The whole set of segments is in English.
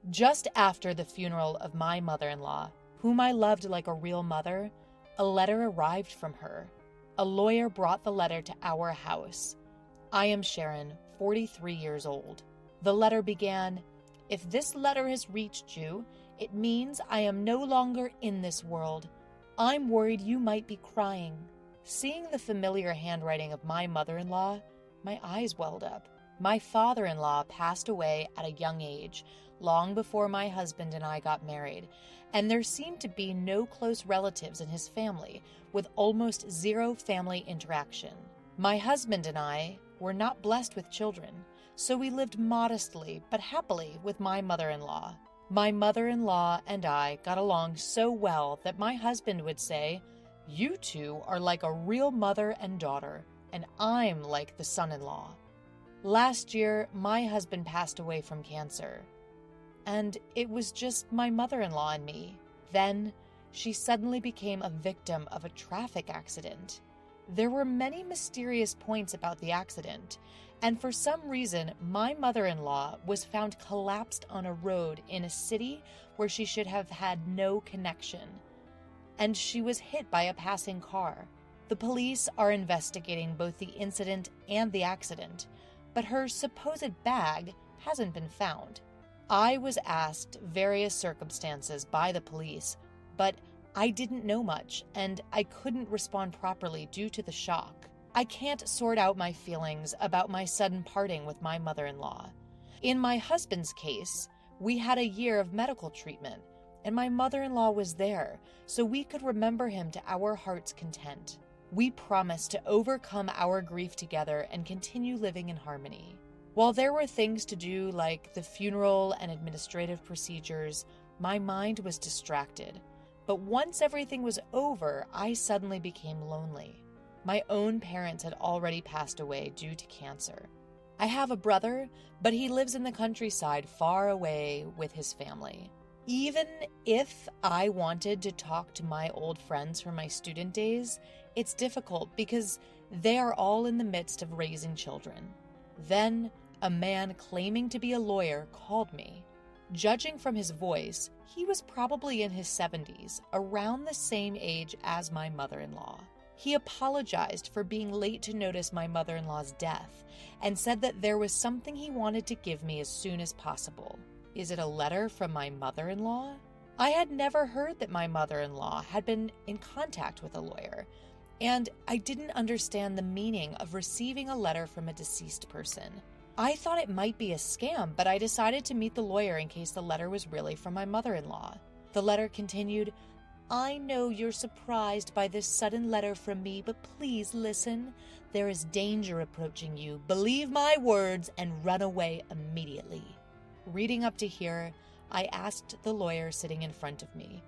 Just after the funeral of my mother-in-law, whom I loved like a real mother, a letter arrived from her. A lawyer brought the letter to our house. I am Sharon, 43 years old. The letter began, "If this letter has reached you, it means I am no longer in this world. I'm worried you might be crying." Seeing the familiar handwriting of my mother-in-law, my eyes welled up. My father-in-law passed away at a young age, long before my husband and I got married, and there seemed to be no close relatives in his family, with almost zero family interaction. My husband and I were not blessed with children, so we lived modestly but happily with my mother-in-law. My mother-in-law and I got along so well that my husband would say, "You two are like a real mother and daughter, and I'm like the son-in-law." Last year, my husband passed away from cancer, and it was just my mother-in-law and me. Then, she suddenly became a victim of a traffic accident. There were many mysterious points about the accident, and for some reason, my mother-in-law was found collapsed on a road in a city where she should have had no connection, and she was hit by a passing car. The police are investigating both the incident and the accident, but her supposed bag hasn't been found. I was asked various circumstances by the police, but I didn't know much, and I couldn't respond properly due to the shock. I can't sort out my feelings about my sudden parting with my mother-in-law. In my husband's case, we had a year of medical treatment, and my mother-in-law was there, so we could remember him to our heart's content. We promised to overcome our grief together and continue living in harmony. While there were things to do like the funeral and administrative procedures, my mind was distracted. But once everything was over, I suddenly became lonely. My own parents had already passed away due to cancer. I have a brother, but he lives in the countryside far away with his family. Even if I wanted to talk to my old friends from my student days, it's difficult because they are all in the midst of raising children. Then, a man claiming to be a lawyer called me. Judging from his voice, he was probably in his 70s, around the same age as my mother-in-law. He apologized for being late to notice my mother-in-law's death and said that there was something he wanted to give me as soon as possible. Is it a letter from my mother-in-law? I had never heard that my mother-in-law had been in contact with a lawyer, and I didn't understand the meaning of receiving a letter from a deceased person. I thought it might be a scam, but I decided to meet the lawyer in case the letter was really from my mother-in-law. The letter continued, "I know you're surprised by this sudden letter from me, but please listen. There is danger approaching you. Believe my words and run away immediately." Reading up to here, I asked the lawyer sitting in front of me,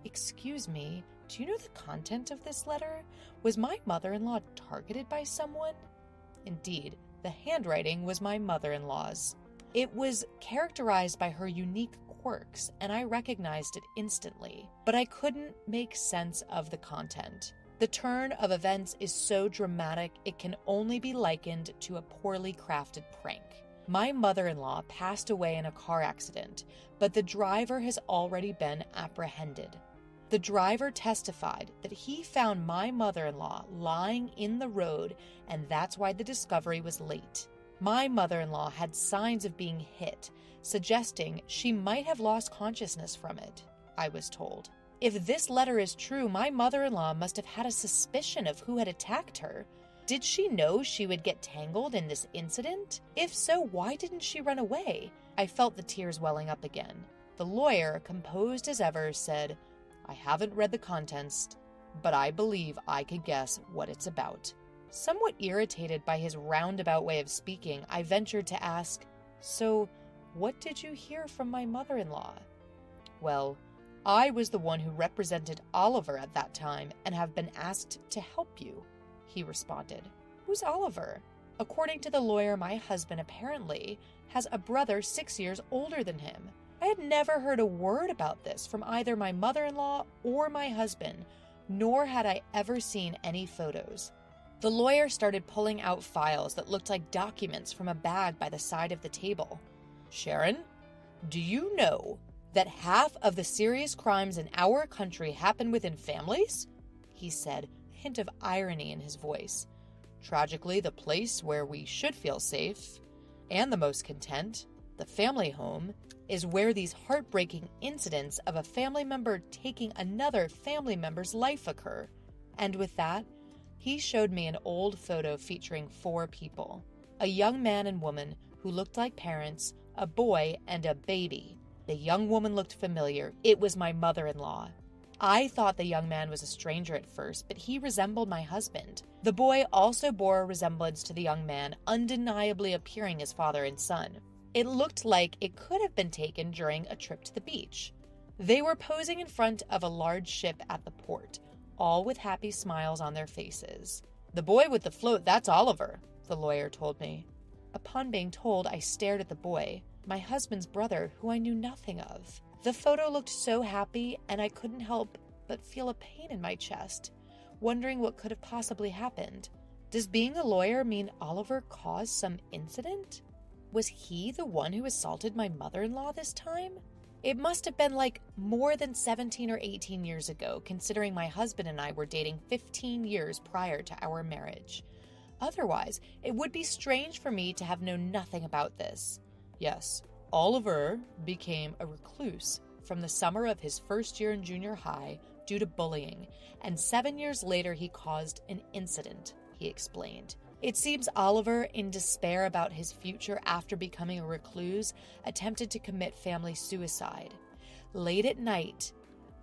"Excuse me, do you know the content of this letter? Was my mother-in-law targeted by someone?" Indeed, the handwriting was my mother-in-law's. It was characterized by her unique quirks, and I recognized it instantly, but I couldn't make sense of the content. The turn of events is so dramatic it can only be likened to a poorly crafted prank. My mother-in-law passed away in a car accident, but the driver has already been apprehended. The driver testified that he found my mother-in-law lying in the road, and that's why the discovery was late. My mother-in-law had signs of being hit, suggesting she might have lost consciousness from it, I was told. If this letter is true, my mother-in-law must have had a suspicion of who had attacked her. Did she know she would get tangled in this incident? If so, why didn't she run away? I felt the tears welling up again. The lawyer, composed as ever, said, "I haven't read the contents, but I believe I could guess what it's about." Somewhat irritated by his roundabout way of speaking, I ventured to ask, "So, what did you hear from my mother-in-law?" "Well, I was the one who represented Oliver at that time and have been asked to help you," he responded. "Who's Oliver?" According to the lawyer, my husband apparently has a brother 6 years older than him. I had never heard a word about this from either my mother-in-law or my husband, nor had I ever seen any photos. The lawyer started pulling out files that looked like documents from a bag by the side of the table. "Sharon, "Do you know that half of the serious crimes in our country happen within families?" he said, a hint of irony in his voice. "Tragically, the place where we should feel safe and the most content, the family home, is where these heartbreaking incidents of a family member taking another family member's life occur." And with that, he showed me an old photo featuring 4 people: a young man and woman who looked like parents, a boy, and a baby. The young woman looked familiar. It was my mother-in-law. I thought the young man was a stranger at first, but he resembled my husband. The boy also bore a resemblance to the young man, undeniably appearing as father and son. It looked like it could have been taken during a trip to the beach. They were posing in front of a large ship at the port, all with happy smiles on their faces. "The boy with the float, that's Oliver," the lawyer told me. Upon being told, I stared at the boy, my husband's brother, who I knew nothing of. The photo looked so happy, and I couldn't help but feel a pain in my chest, wondering what could have possibly happened. Does being a lawyer mean Oliver caused some incident? Was he the one who assaulted my mother-in-law this time? It must have been like more than 17 or 18 years ago, considering my husband and I were dating 15 years prior to our marriage. Otherwise, it would be strange for me to have known nothing about this. Yes, Oliver became a recluse from the summer of his first year in junior high due to bullying, and 7 years later he caused an incident, he explained. It seems Oliver, in despair about his future after becoming a recluse, attempted to commit family suicide. Late at night,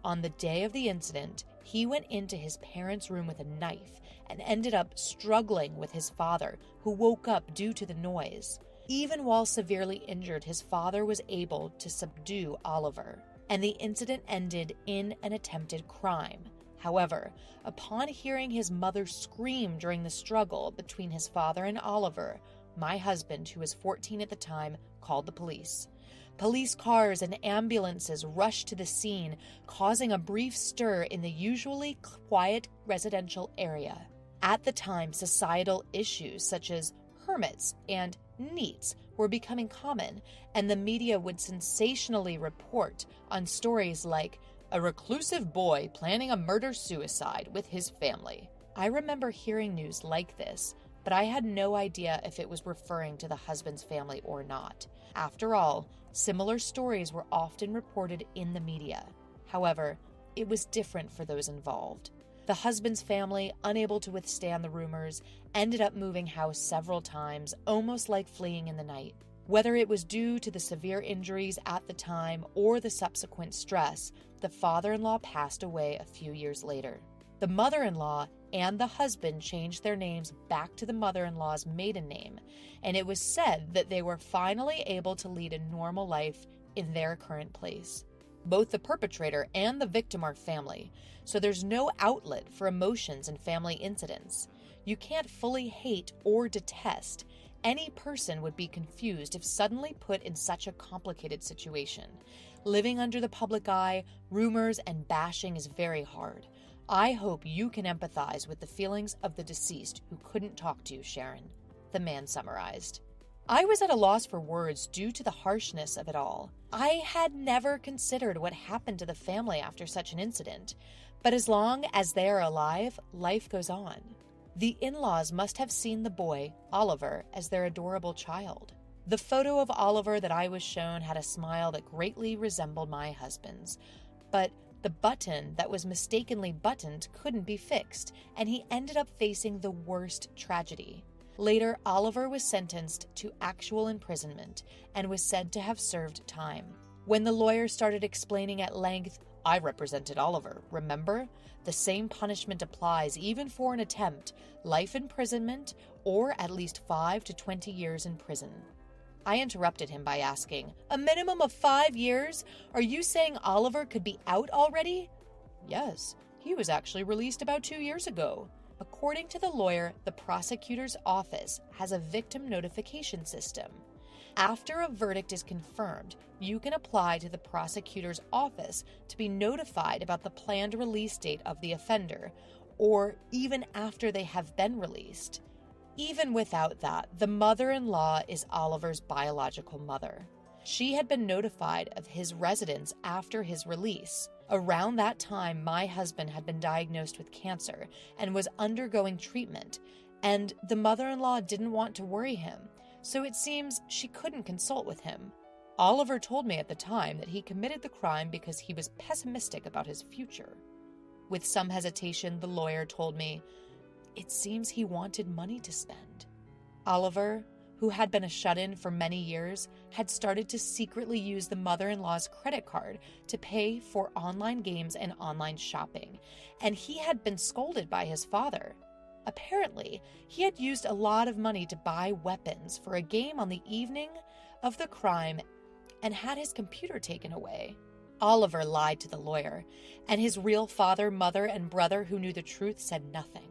on the day of the incident, he went into his parents' room with a knife and ended up struggling with his father, who woke up due to the noise. Even while severely injured, his father was able to subdue Oliver, and the incident ended in an attempted crime. However, upon hearing his mother scream during the struggle between his father and Oliver, my husband, who was 14 at the time, called the police. Police cars and ambulances rushed to the scene, causing a brief stir in the usually quiet residential area. At the time, societal issues such as hermits and neets were becoming common, and the media would sensationally report on stories like a reclusive boy planning a murder-suicide with his family. I remember hearing news like this, but I had no idea if it was referring to the husband's family or not. After all, similar stories were often reported in the media. However, it was different for those involved. The husband's family, unable to withstand the rumors, ended up moving house several times, almost like fleeing in the night. Whether it was due to the severe injuries at the time or the subsequent stress, the father-in-law passed away a few years later. The mother-in-law and the husband changed their names back to the mother-in-law's maiden name, and it was said that they were finally able to lead a normal life in their current place. Both the perpetrator and the victim are family, so there's no outlet for emotions in family incidents. You can't fully hate or detest. Any person would be confused if suddenly put in such a complicated situation. Living under the public eye, rumors, and bashing is very hard. I hope you can empathize with the feelings of the deceased who couldn't talk to you, Sharon, the man summarized. I was at a loss for words due to the harshness of it all. I had never considered what happened to the family after such an incident, but as long as they are alive, life goes on. The in-laws must have seen the boy, Oliver, as their adorable child. The photo of Oliver that I was shown had a smile that greatly resembled my husband's, but the button that was mistakenly buttoned couldn't be fixed, and he ended up facing the worst tragedy. Later, Oliver was sentenced to actual imprisonment and was said to have served time. When the lawyer started explaining at length, "I represented Oliver, remember? The same punishment applies even for an attempt, life imprisonment, or at least 5 to 20 years in prison." I interrupted him by asking, "A minimum of 5 years? Are you saying Oliver could be out already?" "Yes, he was actually released about 2 years ago." According to the lawyer, the prosecutor's office has a victim notification system. After a verdict is confirmed, you can apply to the prosecutor's office to be notified about the planned release date of the offender, or even after they have been released. Even without that, the mother-in-law is Oliver's biological mother. She had been notified of his residence after his release. Around that time, my husband had been diagnosed with cancer and was undergoing treatment, and the mother-in-law didn't want to worry him, so it seems she couldn't consult with him. Oliver told me at the time that he committed the crime because he was pessimistic about his future. With some hesitation, the lawyer told me, "It seems he wanted money to spend." Oliver, who had been a shut-in for many years, had started to secretly use the mother-in-law's credit card to pay for online games and online shopping, and he had been scolded by his father. Apparently, he had used a lot of money to buy weapons for a game on the evening of the crime and had his computer taken away. Oliver lied to the lawyer, and his real father, mother, and brother who knew the truth said nothing.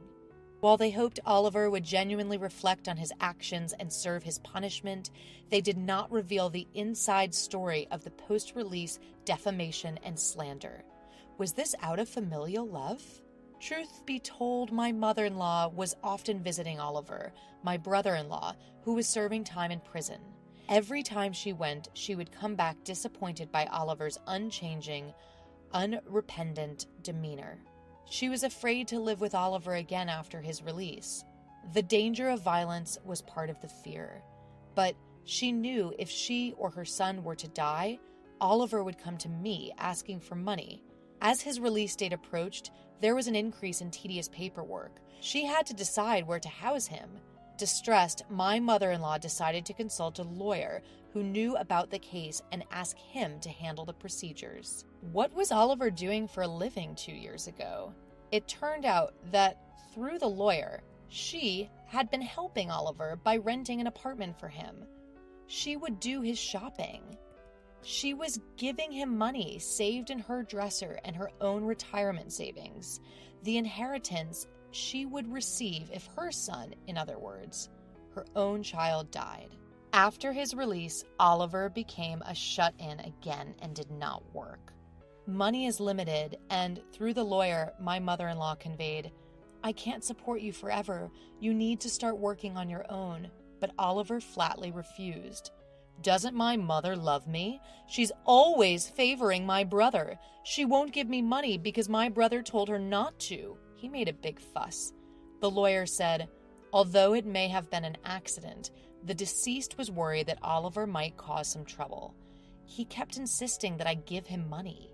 While they hoped Oliver would genuinely reflect on his actions and serve his punishment, they did not reveal the inside story of the post-release defamation and slander. Was this out of familial love? Truth be told, my mother-in-law was often visiting Oliver, my brother-in-law, who was serving time in prison. Every time she went, she would come back disappointed by Oliver's unchanging, unrepentant demeanor. She was afraid to live with Oliver again after his release. The danger of violence was part of the fear, but she knew if she or her son were to die, Oliver would come to me asking for money. As his release date approached, there was an increase in tedious paperwork. She had to decide where to house him. Distressed, my mother-in-law decided to consult a lawyer who knew about the case and ask him to handle the procedures. What was Oliver doing for a living 2 years ago? It turned out that through the lawyer, she had been helping Oliver by renting an apartment for him. She would do his shopping. She was giving him money saved in her dresser and her own retirement savings. The inheritance she would receive if her son, in other words, her own child, died. After his release, Oliver became a shut-in again and did not work. Money is limited, and through the lawyer, my mother-in-law conveyed, "I can't support you forever. You need to start working on your own." But Oliver flatly refused. "Doesn't my mother love me? She's always favoring my brother. She won't give me money because my brother told her not to." He made a big fuss. The lawyer said, although it may have been an accident, the deceased was worried that Oliver might cause some trouble. He kept insisting that I give him money.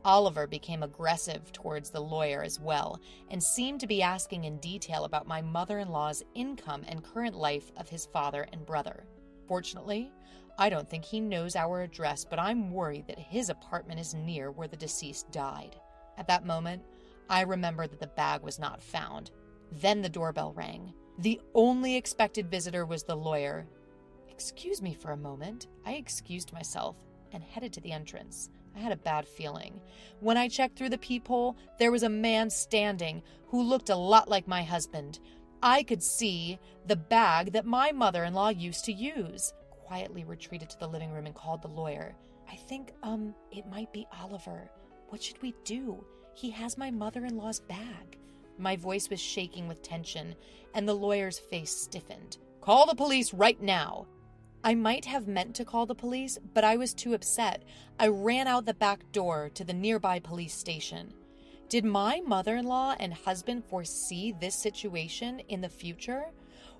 Oliver became aggressive towards the lawyer as well, and seemed to be asking in detail about my mother-in-law's income and current life of his father and brother. Fortunately, I don't think he knows our address, but I'm worried that his apartment is near where the deceased died. At that moment, I remembered that the bag was not found. Then the doorbell rang. The only expected visitor was the lawyer. "Excuse me for a moment." I excused myself and headed to the entrance. I had a bad feeling. When I checked through the peephole, there was a man standing who looked a lot like my husband. I could see the bag that my mother-in-law used to use. Quietly retreated to the living room and called the lawyer. "I think, it might be Oliver. What should we do? He has my mother-in-law's bag." My voice was shaking with tension, and the lawyer's face stiffened. "Call the police right now." I might have meant to call the police, but I was too upset. I ran out the back door to the nearby police station. Did my mother-in-law and husband foresee this situation in the future?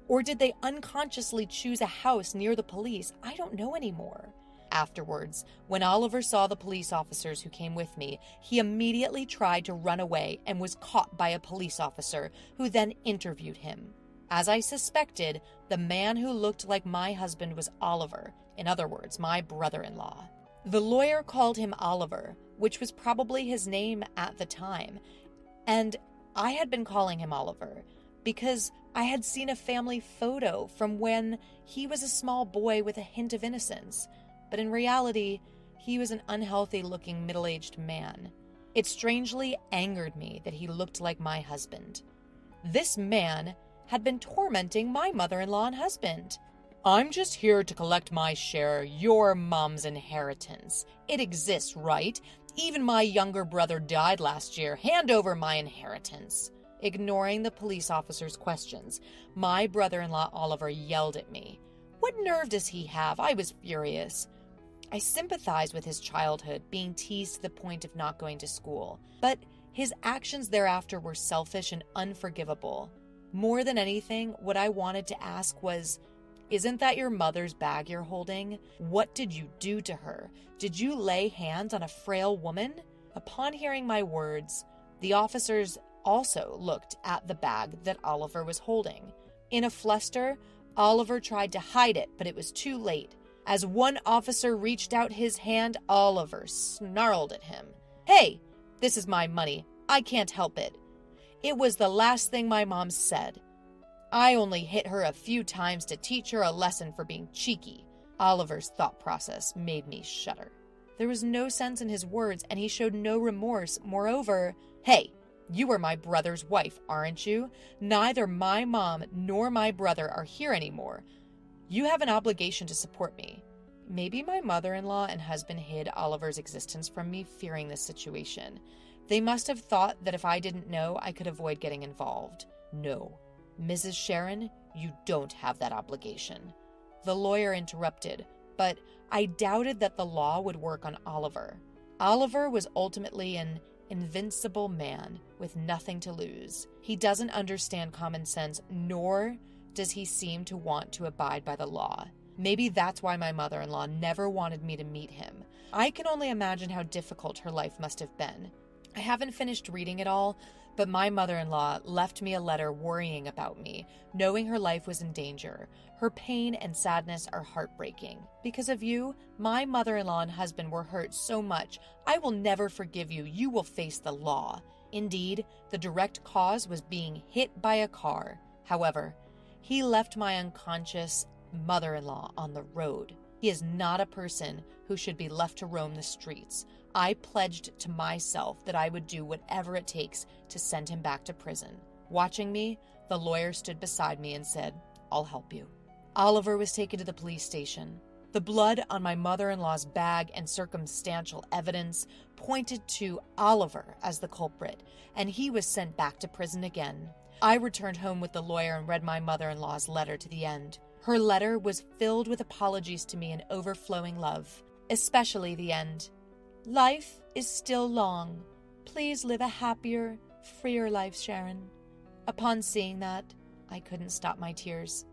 Or did they unconsciously choose a house near the police? I don't know anymore. Afterwards, when Oliver saw the police officers who came with me, he immediately tried to run away and was caught by a police officer who then interviewed him. As I suspected, the man who looked like my husband was Oliver, in other words, my brother-in-law. The lawyer called him Oliver, which was probably his name at the time, and I had been calling him Oliver because I had seen a family photo from when he was a small boy with a hint of innocence, but in reality, he was an unhealthy-looking middle-aged man. It strangely angered me that he looked like my husband. This man had been tormenting my mother-in-law and husband. "I'm just here to collect my share, your mom's inheritance. It exists, right? Even my younger brother died last year. Hand over my inheritance." Ignoring the police officer's questions, my brother-in-law Oliver yelled at me. What nerve does he have? I was furious. I sympathize with his childhood, being teased to the point of not going to school, but his actions thereafter were selfish and unforgivable. More than anything, what I wanted to ask was, isn't that your mother's bag you're holding? What did you do to her? Did you lay hands on a frail woman? Upon hearing my words, the officers also looked at the bag that Oliver was holding. In a fluster, Oliver tried to hide it, but it was too late. As one officer reached out his hand, Oliver snarled at him. "Hey, this is my money. I can't help it." It was the last thing my mom said. "I only hit her a few times to teach her a lesson for being cheeky." Oliver's thought process made me shudder. There was no sense in his words, and he showed no remorse. Moreover, "Hey, you are my brother's wife, aren't you? Neither my mom nor my brother are here anymore. You have an obligation to support me." Maybe my mother-in-law and husband hid Oliver's existence from me, fearing this situation. They must have thought that if I didn't know, I could avoid getting involved. No, Mrs. Sharon, you don't have that obligation. The lawyer interrupted, but I doubted that the law would work on Oliver. Oliver was ultimately an invincible man with nothing to lose. He doesn't understand common sense, nor does he seem to want to abide by the law. Maybe that's why my mother-in-law never wanted me to meet him. I can only imagine how difficult her life must have been. I haven't finished reading it all, but my mother-in-law left me a letter worrying about me, knowing her life was in danger. Her pain and sadness are heartbreaking. Because of you, my mother-in-law and husband were hurt so much. I will never forgive you. You will face the law. Indeed, the direct cause was being hit by a car. However, he left my unconscious mother-in-law on the road. He is not a person who should be left to roam the streets. I pledged to myself that I would do whatever it takes to send him back to prison. Watching me, the lawyer stood beside me and said, "I'll help you." Oliver was taken to the police station. The blood on my mother-in-law's bag and circumstantial evidence pointed to Oliver as the culprit, and he was sent back to prison again. I returned home with the lawyer and read my mother-in-law's letter to the end. Her letter was filled with apologies to me and overflowing love, especially the end. "Life is still long. Please live a happier, freer life, Sharon." Upon seeing that, I couldn't stop my tears.